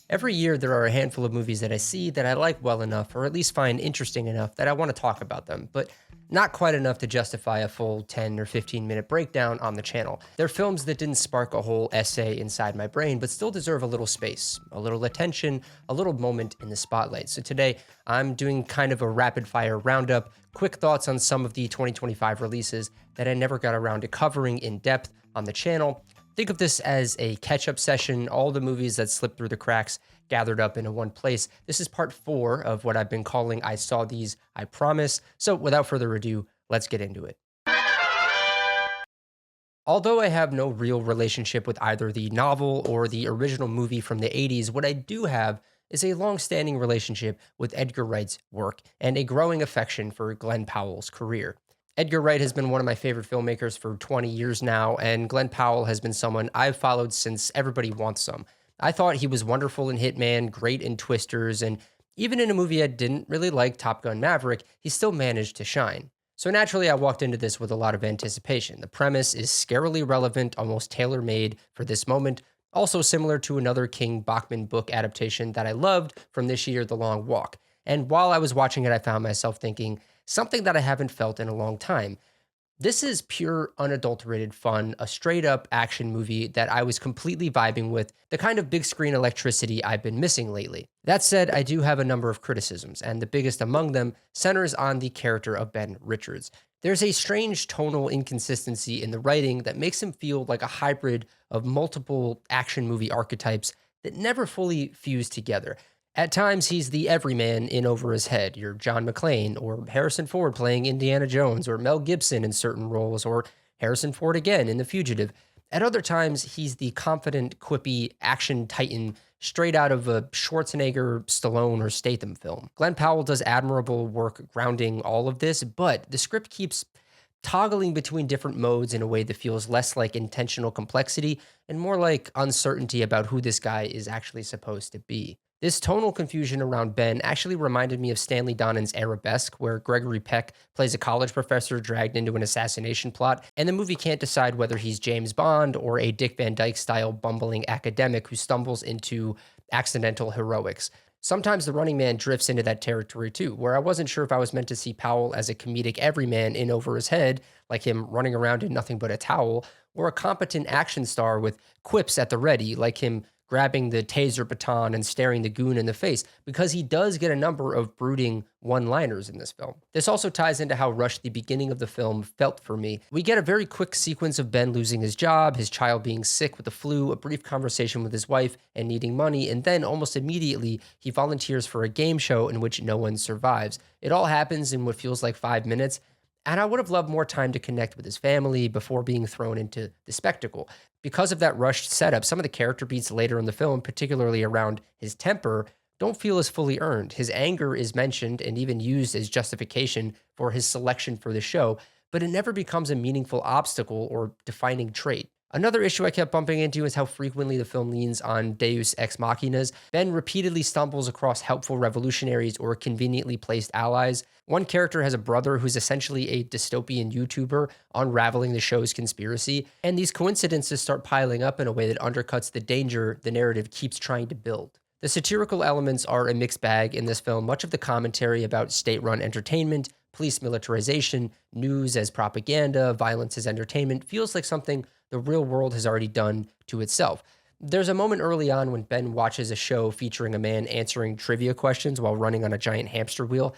Every year, there are a handful of movies that I see that I like well enough, or at least find interesting enough, that I want to talk about them, but not quite enough to justify a full 10 or 15-minute breakdown on the channel. They're films that didn't spark a whole essay inside my brain, but still deserve a little space, a little attention, a little moment in the spotlight. So today, I'm doing kind of a rapid fire roundup, quick thoughts on some of the 2025 releases that I never got around to covering in depth on the channel. Think of this as a catch-up session, all the movies that slipped through the cracks gathered up into one place. This is part 4 of what I've been calling I Saw These, I Promise. So without further ado, let's get into it. Although I have no real relationship with either the novel or the original movie from the 80s, what I do have is a long-standing relationship with Edgar Wright's work and a growing affection for Glenn Powell's career. Edgar Wright has been one of my favorite filmmakers for 20 years now, and Glenn Powell has been someone I've followed since Everybody Wants Some. I thought he was wonderful in Hitman, great in Twisters, and even in a movie I didn't really like, Top Gun Maverick, he still managed to shine. So naturally, I walked into this with a lot of anticipation. The premise is scarily relevant, almost tailor-made for this moment, also similar to another King Bachman book adaptation that I loved from this year, The Long Walk. And while I was watching it, I found myself thinking, something that I haven't felt in a long time. This is pure, unadulterated fun, a straight up action movie that I was completely vibing with, the kind of big screen electricity I've been missing lately. That said, I do have a number of criticisms, and the biggest among them centers on the character of Ben Richards. There's a strange tonal inconsistency in the writing that makes him feel like a hybrid of multiple action movie archetypes that never fully fuse together. At times, he's the everyman in over his head, your John McClane, or Harrison Ford playing Indiana Jones, or Mel Gibson in certain roles, or Harrison Ford again in The Fugitive. At other times, he's the confident, quippy action titan straight out of a Schwarzenegger, Stallone, or Statham film. Glenn Powell does admirable work grounding all of this, but the script keeps toggling between different modes in a way that feels less like intentional complexity and more like uncertainty about who this guy is actually supposed to be. This tonal confusion around Ben actually reminded me of Stanley Donen's Arabesque, where Gregory Peck plays a college professor dragged into an assassination plot, and the movie can't decide whether he's James Bond or a Dick Van Dyke-style bumbling academic who stumbles into accidental heroics. Sometimes The Running Man drifts into that territory too, where I wasn't sure if I was meant to see Powell as a comedic everyman in over his head, like him running around in nothing but a towel, or a competent action star with quips at the ready, like him grabbing the taser baton and staring the goon in the face, because he does get a number of brooding one-liners in this film. This also ties into how rushed the beginning of the film felt for me. We get a very quick sequence of Ben losing his job, his child being sick with the flu, a brief conversation with his wife and needing money, and then almost immediately he volunteers for a game show in which no one survives. It all happens in what feels like 5 minutes, and I would have loved more time to connect with his family before being thrown into the spectacle. Because of that rushed setup, some of the character beats later in the film, particularly around his temper, don't feel as fully earned. His anger is mentioned and even used as justification for his selection for the show, but it never becomes a meaningful obstacle or defining trait. Another issue I kept bumping into is how frequently the film leans on deus ex machinas. Ben repeatedly stumbles across helpful revolutionaries or conveniently placed allies. One character has a brother who's essentially a dystopian YouTuber unraveling the show's conspiracy, and these coincidences start piling up in a way that undercuts the danger the narrative keeps trying to build. The satirical elements are a mixed bag in this film. Much of the commentary about state-run entertainment, police militarization, news as propaganda, violence as entertainment feels like something the real world has already done to itself. There's a moment early on when Ben watches a show featuring a man answering trivia questions while running on a giant hamster wheel,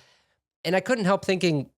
and I couldn't help thinking,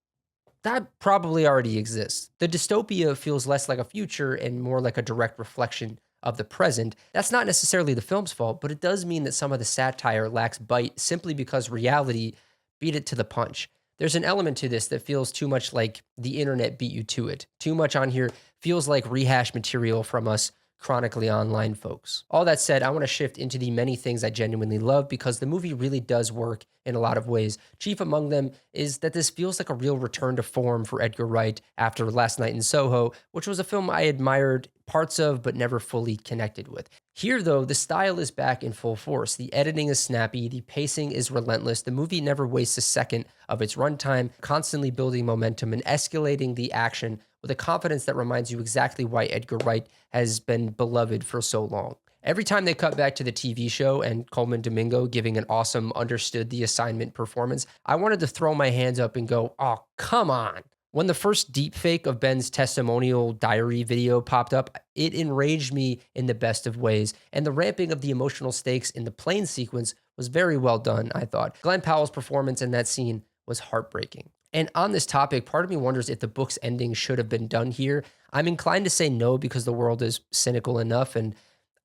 that probably already exists. The dystopia feels less like a future and more like a direct reflection of the present. That's not necessarily the film's fault, but it does mean that some of the satire lacks bite simply because reality beat it to the punch. There's an element to this that feels too much like the internet beat you to it. Too much on here feels like rehash material from us chronically online folks. All that said, I want to shift into the many things I genuinely love because the movie really does work in a lot of ways. Chief among them is that this feels like a real return to form for Edgar Wright after Last Night in Soho, which was a film I admired parts of but never fully connected with. Here, though, the style is back in full force. The editing is snappy, the pacing is relentless, the movie never wastes a second of its runtime, constantly building momentum and escalating the action with a confidence that reminds you exactly why Edgar Wright has been beloved for so long. Every time they cut back to the TV show and Coleman Domingo giving an awesome understood the assignment performance, I wanted to throw my hands up and go, oh, come on. When the first deep fake of Ben's testimonial diary video popped up, it enraged me in the best of ways, and the ramping of the emotional stakes in the plane sequence was very well done, I thought. Glenn Powell's performance in that scene was heartbreaking. And on this topic, part of me wonders if the book's ending should have been done here. I'm inclined to say no because the world is cynical enough and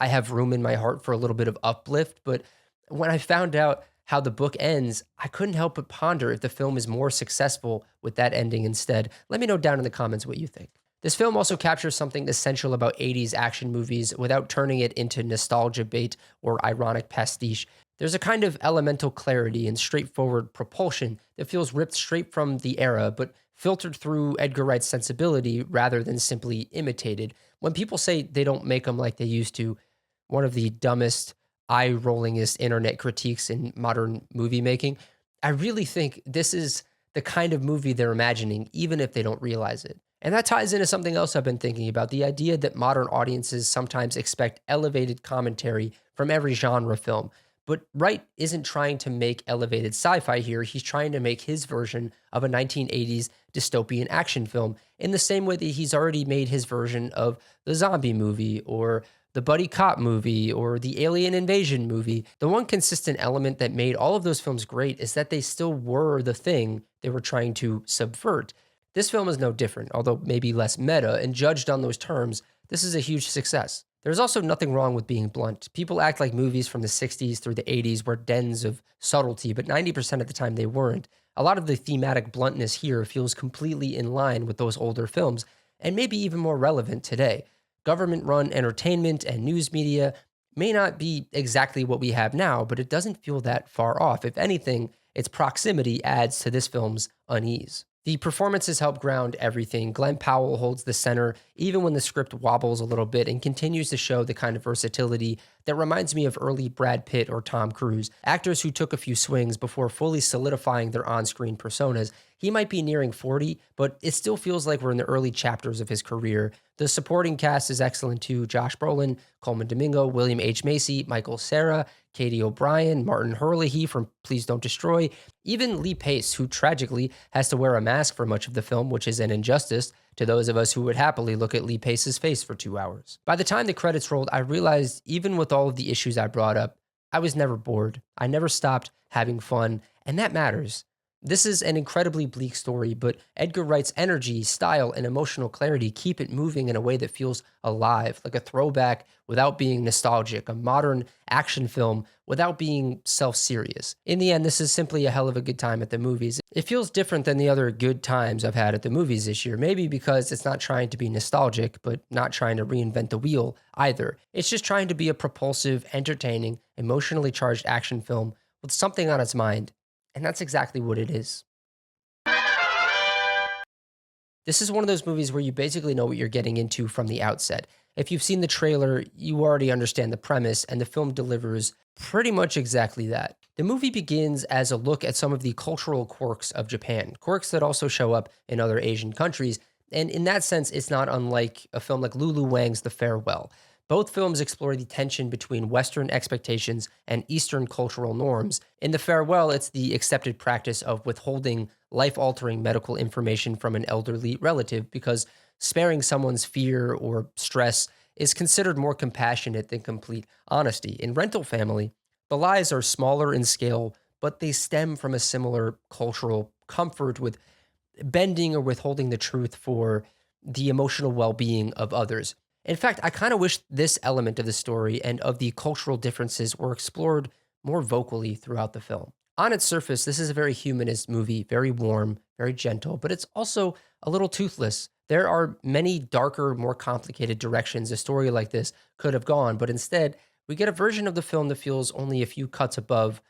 I have room in my heart for a little bit of uplift. But when I found out how the book ends, I couldn't help but ponder if the film is more successful with that ending instead. Let me know down in the comments what you think. This film also captures something essential about 80s action movies without turning it into nostalgia bait or ironic pastiche. There's a kind of elemental clarity and straightforward propulsion that feels ripped straight from the era, but filtered through Edgar Wright's sensibility rather than simply imitated. When people say they don't make them like they used to, one of the dumbest, eye-rollingest internet critiques in modern movie making, I really think this is the kind of movie they're imagining, even if they don't realize it. And that ties into something else I've been thinking about, the idea that modern audiences sometimes expect elevated commentary from every genre film. But Wright isn't trying to make elevated sci-fi here. He's trying to make his version of a 1980s dystopian action film in the same way that he's already made his version of the zombie movie or the buddy cop movie or the alien invasion movie. The one consistent element that made all of those films great is that they still were the thing they were trying to subvert. This film is no different, although maybe less meta, and judged on those terms, this is a huge success. There's also nothing wrong with being blunt. People act like movies from the 60s through the 80s were dens of subtlety, but 90% of the time they weren't. A lot of the thematic bluntness here feels completely in line with those older films, and maybe even more relevant today. Government-run entertainment and news media may not be exactly what we have now, but it doesn't feel that far off. If anything, its proximity adds to this film's unease. The performances help ground everything. Glenn Powell holds the center, even when the script wobbles a little bit, and continues to show the kind of versatility that reminds me of early Brad Pitt or Tom Cruise, actors who took a few swings before fully solidifying their on-screen personas. He might be nearing 40, but it still feels like we're in the early chapters of his career. The supporting cast is excellent too. Josh Brolin, Coleman Domingo, William H. Macy, Michael Cera, Katie O'Brien, Martin Herlihy from Please Don't Destroy, even Lee Pace, who tragically has to wear a mask for much of the film, which is an injustice to those of us who would happily look at Lee Pace's face for 2 hours. By the time the credits rolled, I realized even with all of the issues I brought up, I was never bored. I never stopped having fun, and that matters. This is an incredibly bleak story, but Edgar Wright's energy, style, and emotional clarity keep it moving in a way that feels alive, like a throwback without being nostalgic, a modern action film without being self-serious. In the end, this is simply a hell of a good time at the movies. It feels different than the other good times I've had at the movies this year, maybe because it's not trying to be nostalgic, but not trying to reinvent the wheel either. It's just trying to be a propulsive, entertaining, emotionally charged action film with something on its mind. And that's exactly what it is. This is one of those movies where you basically know what you're getting into from the outset. If you've seen the trailer, you already understand the premise, and the film delivers pretty much exactly that. The movie begins as a look at some of the cultural quirks of Japan, quirks that also show up in other Asian countries, and in that sense, it's not unlike a film like Lulu Wang's The Farewell. Both films explore the tension between Western expectations and Eastern cultural norms. In The Farewell, it's the accepted practice of withholding life-altering medical information from an elderly relative because sparing someone's fear or stress is considered more compassionate than complete honesty. In Rental Family, the lies are smaller in scale, but they stem from a similar cultural comfort with bending or withholding the truth for the emotional well-being of others. In fact, I kind of wish this element of the story and of the cultural differences were explored more vocally throughout the film. On its surface, this is a very humanist movie, very warm, very gentle, but it's also a little toothless. There are many darker, more complicated directions a story like this could have gone, but instead, we get a version of the film that feels only a few cuts above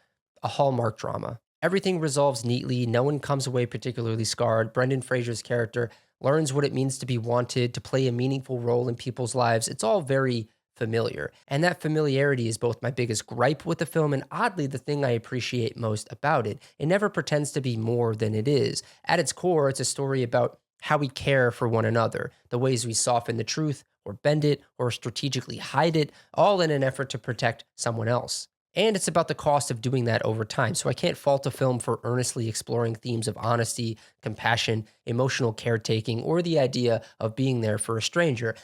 a Hallmark drama. Everything resolves neatly, no one comes away particularly scarred. Brendan Fraser's character learns what it means to be wanted, to play a meaningful role in people's lives. It's all very familiar. And that familiarity is both my biggest gripe with the film and oddly the thing I appreciate most about it. It never pretends to be more than it is. At its core, it's a story about how we care for one another, the ways we soften the truth or bend it or strategically hide it, all in an effort to protect someone else. And it's about the cost of doing that over time. So I can't fault a film for earnestly exploring themes of honesty, compassion, emotional caretaking, or the idea of being there for a stranger.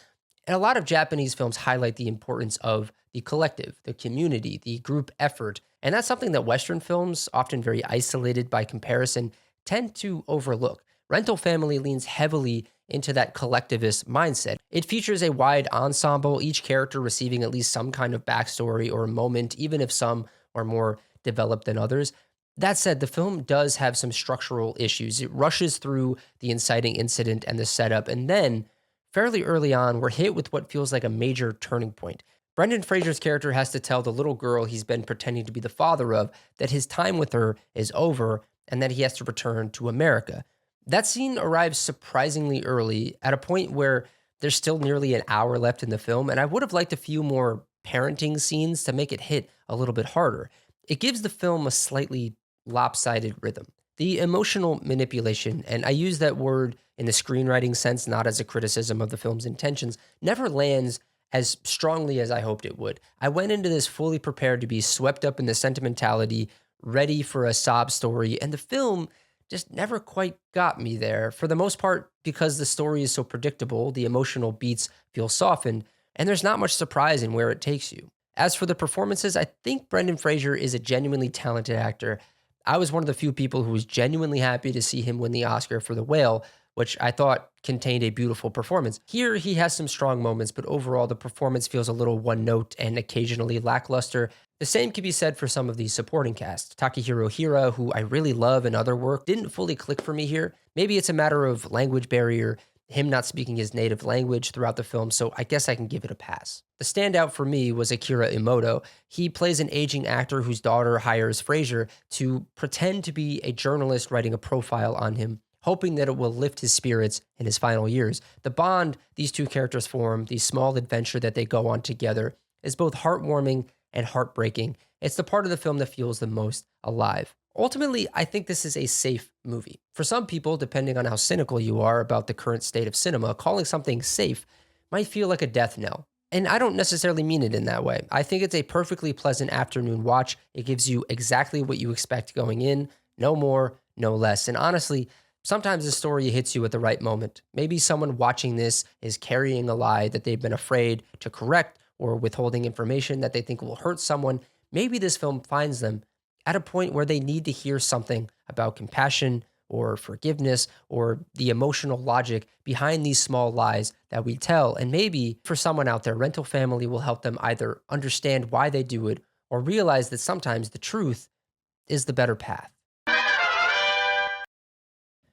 And a lot of Japanese films highlight the importance of the collective, the community, the group effort. And that's something that Western films, often very isolated by comparison, tend to overlook. Rental Family leans heavily into that collectivist mindset. It features a wide ensemble, each character receiving at least some kind of backstory or moment, even if some are more developed than others. That said, the film does have some structural issues. It rushes through the inciting incident and the setup, and then fairly early on, we're hit with what feels like a major turning point. Brendan Fraser's character has to tell the little girl he's been pretending to be the father of that his time with her is over and that he has to return to America. That scene arrives surprisingly early at a point where there's still nearly an hour left in the film, and I would have liked a few more parenting scenes to make it hit a little bit harder. It gives the film a slightly lopsided rhythm. The emotional manipulation, and I use that word in the screenwriting sense, not as a criticism of the film's intentions, never lands as strongly as I hoped it would. I went into this fully prepared to be swept up in the sentimentality, ready for a sob story, and the film just never quite got me there. For the most part, because the story is so predictable, the emotional beats feel softened, and there's not much surprise in where it takes you. As for the performances, I think Brendan Fraser is a genuinely talented actor. I was one of the few people who was genuinely happy to see him win the Oscar for The Whale, which I thought contained a beautiful performance. Here, he has some strong moments, but overall, the performance feels a little one note and occasionally lackluster. The same can be said for some of the supporting cast. Takahiro Hira, who I really love in other work, didn't fully click for me here. Maybe it's a matter of language barrier, him not speaking his native language throughout the film, so I guess I can give it a pass. The standout for me was Akira Imoto. He plays an aging actor whose daughter hires Fraser to pretend to be a journalist writing a profile on him, hoping that it will lift his spirits in his final years. The bond these two characters form, the small adventure that they go on together, is both heartwarming and heartbreaking. It's the part of the film that feels the most alive. Ultimately, I think this is a safe movie. For some people, depending on how cynical you are about the current state of cinema, calling something safe might feel like a death knell. And I don't necessarily mean it in that way. I think it's a perfectly pleasant afternoon watch. It gives you exactly what you expect going in, no more, no less. And honestly, sometimes the story hits you at the right moment. Maybe someone watching this is carrying a lie that they've been afraid to correct or withholding information that they think will hurt someone. Maybe this film finds them at a point where they need to hear something about compassion or forgiveness or the emotional logic behind these small lies that we tell. And maybe for someone out there, Rental Family will help them either understand why they do it or realize that sometimes the truth is the better path.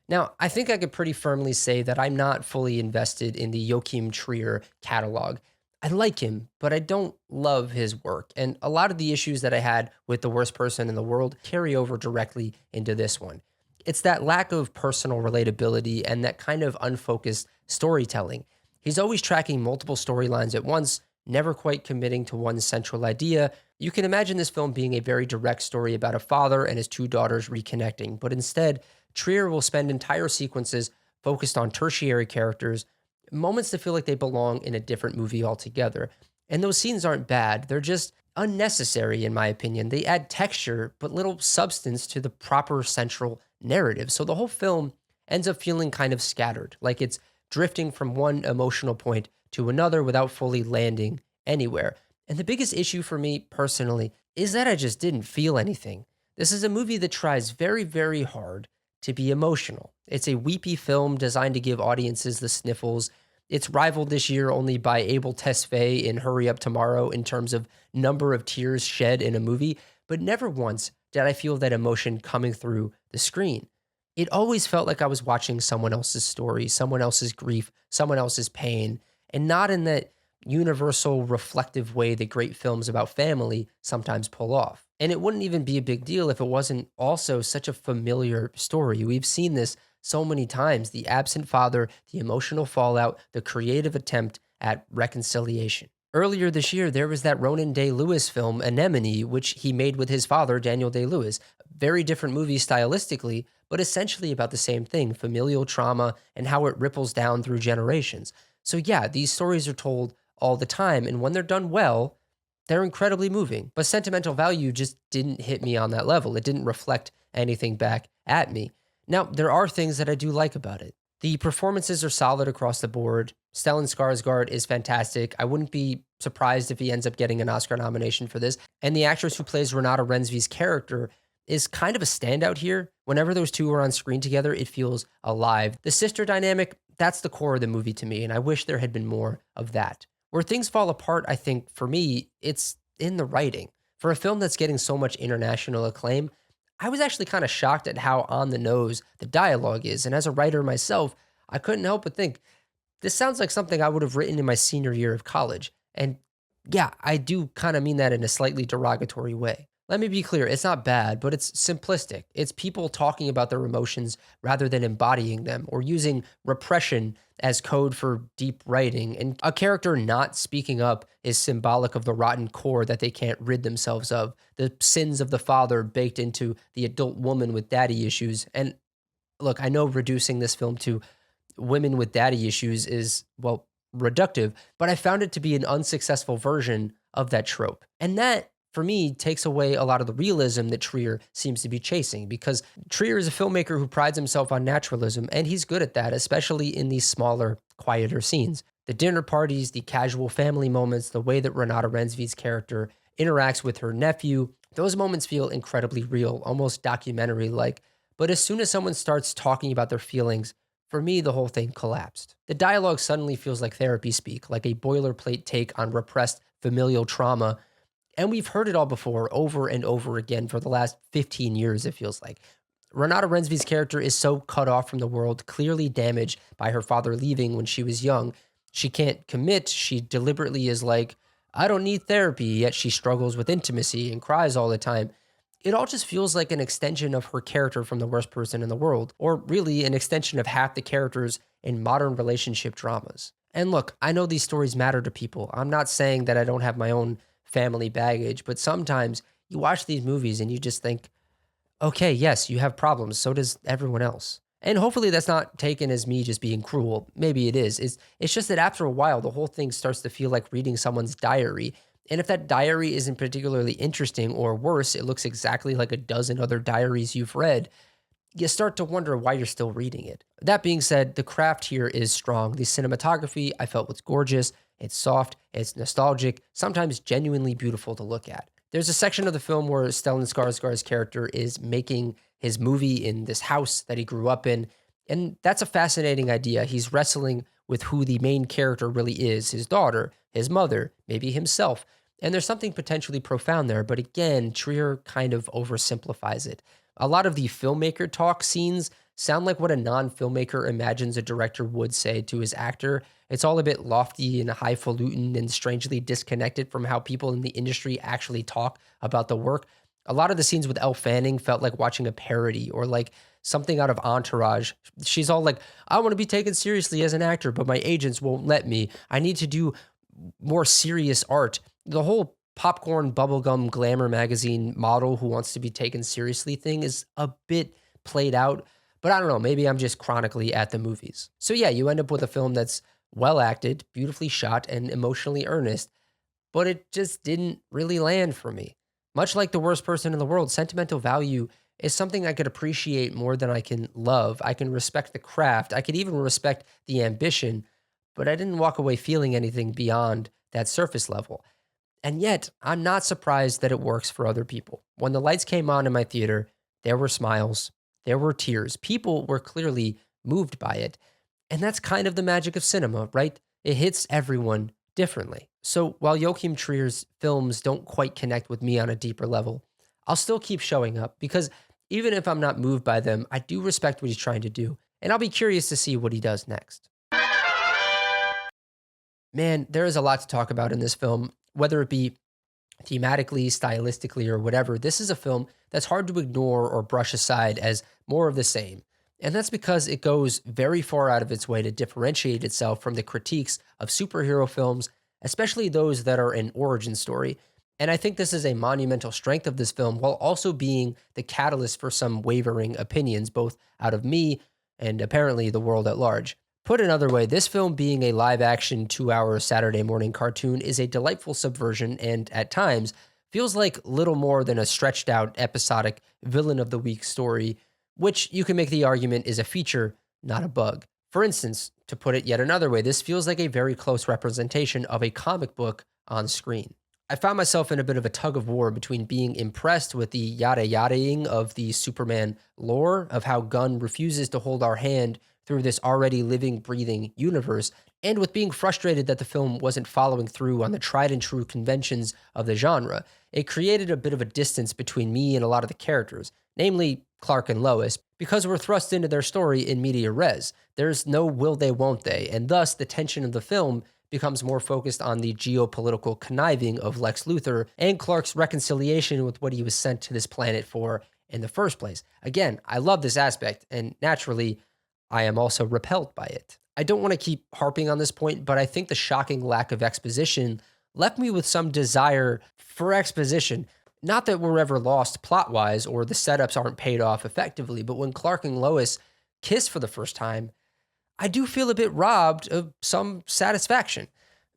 Now, I think I could pretty firmly say that I'm not fully invested in the Joachim Trier catalog. I like him, but I don't love his work. And a lot of the issues that I had with The Worst Person in the World carry over directly into this one. It's that lack of personal relatability and that kind of unfocused storytelling. He's always tracking multiple storylines at once, never quite committing to one central idea. You can imagine this film being a very direct story about a father and his two daughters reconnecting, but instead, Trier will spend entire sequences focused on tertiary characters, moments that feel like they belong in a different movie altogether. And those scenes aren't bad, they're just unnecessary, in my opinion. They add texture, but little substance to the proper central narrative. So the whole film ends up feeling kind of scattered, like it's drifting from one emotional point to another without fully landing anywhere. And the biggest issue for me personally is that I just didn't feel anything. This is a movie that tries very, very hard to be emotional. It's a weepy film designed to give audiences the sniffles. It's rivaled this year only by Abel Tesfaye in Hurry Up Tomorrow in terms of number of tears shed in a movie, but never once did I feel that emotion coming through the screen. It always felt like I was watching someone else's story, someone else's grief, someone else's pain, and not in that universal reflective way that great films about family sometimes pull off. And it wouldn't even be a big deal if it wasn't also such a familiar story. We've seen this so many times, the absent father, the emotional fallout, the creative attempt at reconciliation. Earlier this year, there was that Ronan Day Lewis film, Anemone, which he made with his father, Daniel Day Lewis. Very different movies stylistically, but essentially about the same thing, familial trauma and how it ripples down through generations. So, yeah, these stories are told all the time. And when they're done well, they're incredibly moving. But Sentimental Value just didn't hit me on that level. It didn't reflect anything back at me. Now, there are things that I do like about it. The performances are solid across the board. Stellan Skarsgård is fantastic. I wouldn't be surprised if he ends up getting an Oscar nomination for this. And the actress who plays Renata Rensvy's character is kind of a standout here. Whenever those two are on screen together, it feels alive. The sister dynamic, that's the core of the movie to me, and I wish there had been more of that. Where things fall apart, I think, for me, it's in the writing. For a film that's getting so much international acclaim, I was actually kind of shocked at how on the nose the dialogue is. And as a writer myself, I couldn't help but think, this sounds like something I would have written in my senior year of college. And yeah, I do kind of mean that in a slightly derogatory way. Let me be clear, it's not bad, but it's simplistic. It's people talking about their emotions rather than embodying them or using repression as code for deep writing. And a character not speaking up is symbolic of the rotten core that they can't rid themselves of, the sins of the father baked into the adult woman with daddy issues. And look, I know reducing this film to women with daddy issues is, well, reductive, but I found it to be an unsuccessful version of that trope. And that, for me, takes away a lot of the realism that Trier seems to be chasing, because Trier is a filmmaker who prides himself on naturalism, and he's good at that, especially in these smaller, quieter scenes. The dinner parties, the casual family moments, the way that Renata Rensvy's character interacts with her nephew, those moments feel incredibly real, almost documentary-like. But as soon as someone starts talking about their feelings, for me, the whole thing collapsed. The dialogue suddenly feels like therapy speak, like a boilerplate take on repressed familial trauma. And we've heard it all before, over and over again for the last 15 years, it feels like. Renata Rensvy's character is so cut off from the world, clearly damaged by her father leaving when she was young. She can't commit. She deliberately is like, I don't need therapy, yet she struggles with intimacy and cries all the time. It all just feels like an extension of her character from The Worst Person in the World, or really an extension of half the characters in modern relationship dramas. And look, I know these stories matter to people. I'm not saying that I don't have my own family baggage, but sometimes you watch these movies and you just think, okay, yes, you have problems. So does everyone else. And hopefully that's not taken as me just being cruel. Maybe it is. It's just that after a while, the whole thing starts to feel like reading someone's diary. And if that diary isn't particularly interesting, or worse, it looks exactly like a dozen other diaries you've read, you start to wonder why you're still reading it. That being said, the craft here is strong. The cinematography I felt was gorgeous. It's soft, it's nostalgic, sometimes genuinely beautiful to look at. There's a section of the film where Stellan Skarsgård's character is making his movie in this house that he grew up in, and that's a fascinating idea. He's wrestling with who the main character really is, his daughter, his mother, maybe himself. And there's something potentially profound there, but again, Trier kind of oversimplifies it. A lot of the filmmaker talk scenes sound like what a non-filmmaker imagines a director would say to his actor. It's all a bit lofty and highfalutin and strangely disconnected from how people in the industry actually talk about the work. A lot of the scenes with Elle Fanning felt like watching a parody or like something out of Entourage. She's all like, I want to be taken seriously as an actor, but my agents won't let me. I need to do more serious art. The whole popcorn bubblegum glamour magazine model who wants to be taken seriously thing is a bit played out, but I don't know, maybe I'm just chronically at the movies. So yeah, you end up with a film that's well acted, beautifully shot, and emotionally earnest, but it just didn't really land for me. Much like The Worst Person in the World, Sentimental Value is something I could appreciate more than I can love. I can respect the craft. I could even respect the ambition, but I didn't walk away feeling anything beyond that surface level. And yet, I'm not surprised that it works for other people. When the lights came on in my theater, there were smiles, there were tears. People were clearly moved by it. And that's kind of the magic of cinema, right? It hits everyone differently. So while Joachim Trier's films don't quite connect with me on a deeper level, I'll still keep showing up because even if I'm not moved by them, I do respect what he's trying to do. And I'll be curious to see what he does next. Man, there is a lot to talk about in this film, whether it be thematically, stylistically, or whatever. This is a film that's hard to ignore or brush aside as more of the same. And that's because it goes very far out of its way to differentiate itself from the critiques of superhero films, especially those that are an origin story. And I think this is a monumental strength of this film while also being the catalyst for some wavering opinions, both out of me and apparently the world at large. Put another way, this film being a live action 2 hour Saturday morning cartoon is a delightful subversion and, at times, feels like little more than a stretched out, episodic villain of the week story, which you can make the argument is a feature, not a bug. For instance, to put it yet another way, this feels like a very close representation of a comic book on screen. I found myself in a bit of a tug of war between being impressed with the yada yadaing of the Superman lore, of how Gunn refuses to hold our hand through this already living, breathing universe, and with being frustrated that the film wasn't following through on the tried and true conventions of the genre. It created a bit of a distance between me and a lot of the characters, namely Clark and Lois, because we're thrust into their story in media res. There's no will they, won't they, and thus the tension of the film becomes more focused on the geopolitical conniving of Lex Luthor and Clark's reconciliation with what he was sent to this planet for in the first place. Again, I love this aspect, and naturally, I am also repelled by it. I don't want to keep harping on this point, but I think the shocking lack of exposition left me with some desire for exposition. Not that we're ever lost plot wise or the setups aren't paid off effectively, but when Clark and Lois kiss for the first time, I do feel a bit robbed of some satisfaction.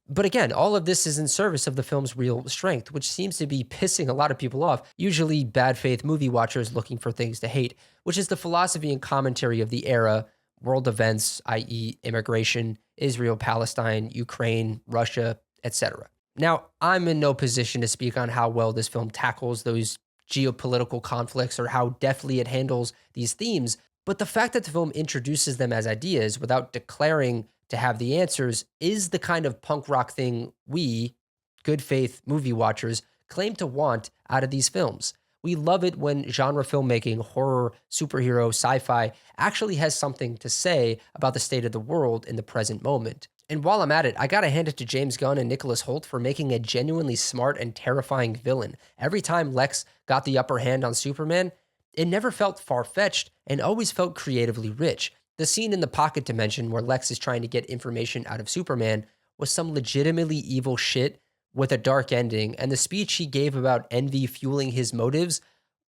But again, all of this is in service of the film's real strength, which seems to be pissing a lot of people off, usually bad faith movie watchers looking for things to hate, which is the philosophy and commentary of the era, world events, i.e., immigration, Israel, Palestine, Ukraine, Russia, etc. Now, I'm in no position to speak on how well this film tackles those geopolitical conflicts or how deftly it handles these themes, but the fact that the film introduces them as ideas without declaring to have the answers is the kind of punk rock thing we, good faith movie watchers, claim to want out of these films. We love it when genre filmmaking, horror, superhero, sci fi actually has something to say about the state of the world in the present moment. And while I'm at it, I gotta hand it to James Gunn and Nicholas Hoult for making a genuinely smart and terrifying villain. Every time Lex got the upper hand on Superman, it never felt far-fetched and always felt creatively rich. The scene in the pocket dimension where Lex is trying to get information out of Superman was some legitimately evil shit with a dark ending, and the speech he gave about envy fueling his motives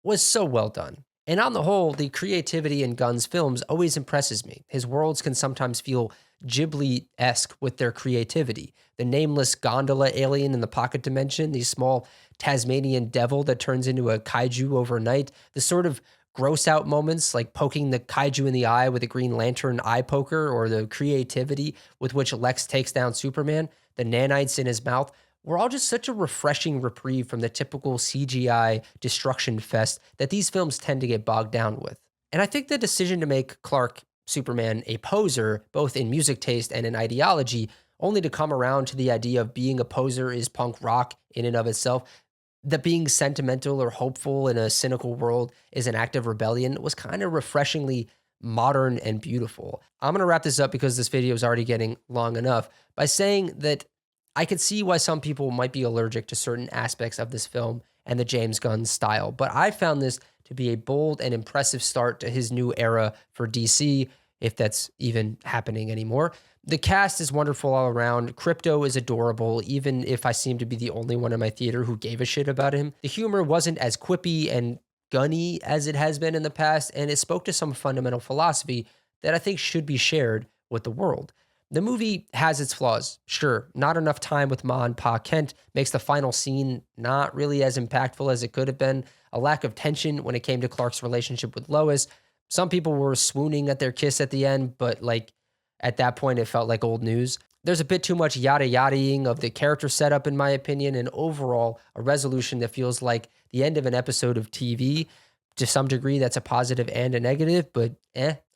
was so well done. And on the whole, the creativity in Gunn's films always impresses me. His worlds can sometimes feel Ghibli-esque with their creativity. The nameless gondola alien in the pocket dimension, the small Tasmanian devil that turns into a kaiju overnight, the sort of gross out moments like poking the kaiju in the eye with a Green Lantern eye poker, or the creativity with which Lex takes down Superman, the nanites in his mouth, were all just such a refreshing reprieve from the typical CGI destruction fest that these films tend to get bogged down with. And I think the decision to make Clark Superman a poser, both in music taste and in ideology, only to come around to the idea of being a poser is punk rock in and of itself, that being sentimental or hopeful in a cynical world is an act of rebellion, was kind of refreshingly modern and beautiful. I'm going to wrap this up because this video is already getting long enough by saying that I could see why some people might be allergic to certain aspects of this film and the James Gunn style, but I found this to be a bold and impressive start to his new era for DC, if that's even happening anymore. The cast is wonderful all around. Crypto is adorable, even if I seem to be the only one in my theater who gave a shit about him. The humor wasn't as quippy and gunny as it has been in the past, and it spoke to some fundamental philosophy that I think should be shared with the world. The movie has its flaws, sure. Not enough time with Ma and Pa Kent makes the final scene not really as impactful as it could have been. A lack of tension when it came to Clark's relationship with Lois. Some people were swooning at their kiss at the end, but at that point, it felt like old news. There's a bit too much yada yadaing of the character setup, in my opinion, and overall, a resolution that feels like the end of an episode of TV. To some degree, that's a positive and a negative, but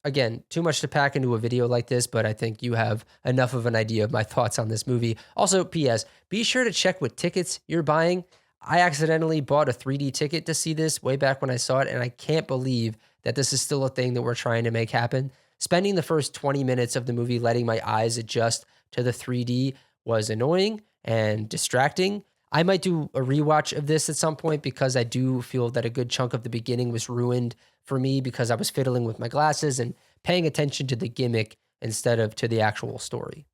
Again, too much to pack into a video like this, but I think you have enough of an idea of my thoughts on this movie. Also, P.S., be sure to check what tickets you're buying. I accidentally bought a 3D ticket to see this way back when I saw it, and I can't believe that this is still a thing that we're trying to make happen. Spending the first 20 minutes of the movie letting my eyes adjust to the 3D was annoying and distracting. I might do a rewatch of this at some point because I do feel that a good chunk of the beginning was ruined for me because I was fiddling with my glasses and paying attention to the gimmick instead of to the actual story.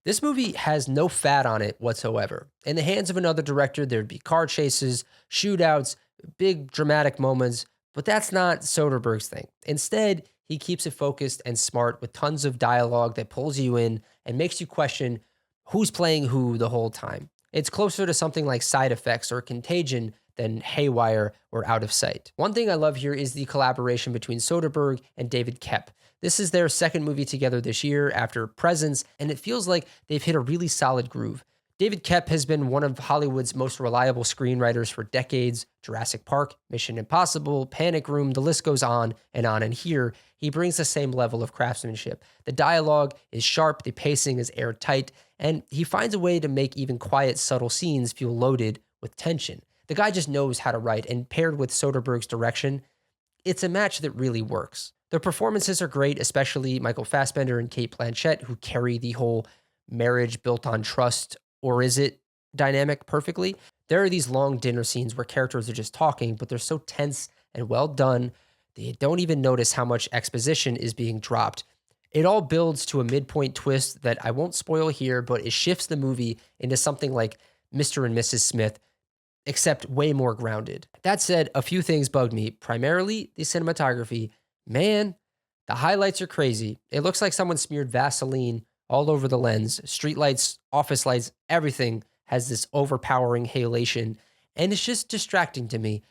This movie has no fat on it whatsoever. In the hands of another director, there'd be car chases, shootouts, big dramatic moments, but that's not Soderbergh's thing. Instead, he keeps it focused and smart with tons of dialogue that pulls you in and makes you question who's playing who the whole time. It's closer to something like Side Effects or Contagion than Haywire or Out of Sight. One thing I love here is the collaboration between Soderbergh and David Koepp. This is their second movie together this year after Presence, and it feels like they've hit a really solid groove. David Koepp has been one of Hollywood's most reliable screenwriters for decades. Jurassic Park, Mission Impossible, Panic Room, the list goes on. And here, he brings the same level of craftsmanship. The dialogue is sharp, the pacing is airtight, and he finds a way to make even quiet, subtle scenes feel loaded with tension. The guy just knows how to write, and paired with Soderbergh's direction, it's a match that really works. The performances are great, especially Michael Fassbender and Cate Blanchett, who carry the whole marriage built on trust, or is it dynamic perfectly. There are these long dinner scenes where characters are just talking, but they're so tense and well done that you don't even notice how much exposition is being dropped. It all builds to a midpoint twist that I won't spoil here, but it shifts the movie into something like Mr. and Mrs. Smith, except way more grounded. That said, a few things bugged me, primarily the cinematography. Man, the highlights are crazy. It looks like someone smeared Vaseline all over the lens. Street lights, office lights, everything has this overpowering halation, and it's just distracting to me.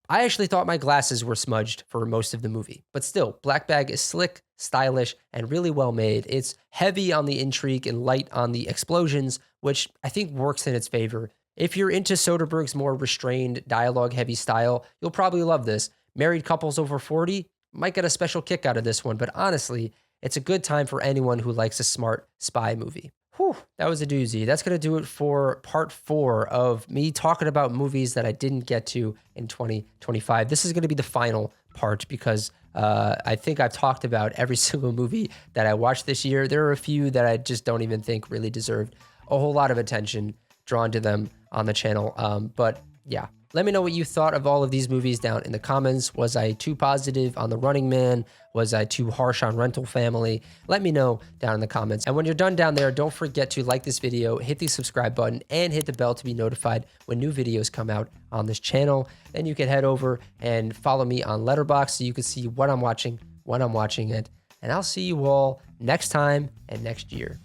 I actually thought my glasses were smudged for most of the movie, but still, Black Bag is slick, stylish, and really well made. It's heavy on the intrigue and light on the explosions, which I think works in its favor. If you're into Soderbergh's more restrained, dialogue-heavy style, you'll probably love this. Married couples over 40 might get a special kick out of this one, but honestly, it's a good time for anyone who likes a smart spy movie. Whew, that was a doozy. That's going to do it for part 4 of me talking about movies that I didn't get to in 2025. This is going to be the final part because I think I've talked about every single movie that I watched this year. There are a few that I just don't even think really deserved a whole lot of attention drawn to them on the channel. But yeah, let me know what you thought of all of these movies down in the comments. Was I too positive on The Running Man? Was I too harsh on Rental Family? Let me know down in the comments. And when you're done down there, don't forget to like this video, hit the subscribe button, and hit the bell to be notified when new videos come out on this channel. Then you can head over and follow me on Letterboxd so you can see what I'm watching, when I'm watching it. And I'll see you all next time and next year.